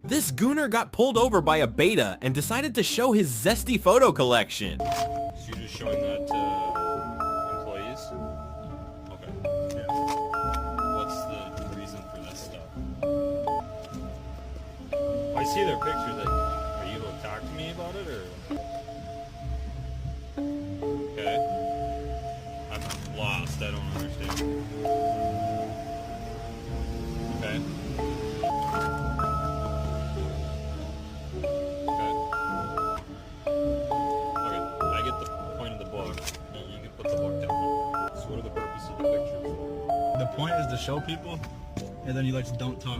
This gooner got pulled over by a beta and decided to show his zesty photo collection. So you're just showing that to employees? Okay. Yeah. What's the reason for this stuff? I see their pictures. Like, are you able to talk to me about it, or? Okay. I'm lost. I don't understand. Okay. You can put the book down. So what are the purposes of the pictures? The point is to show people, and then you like don't talk.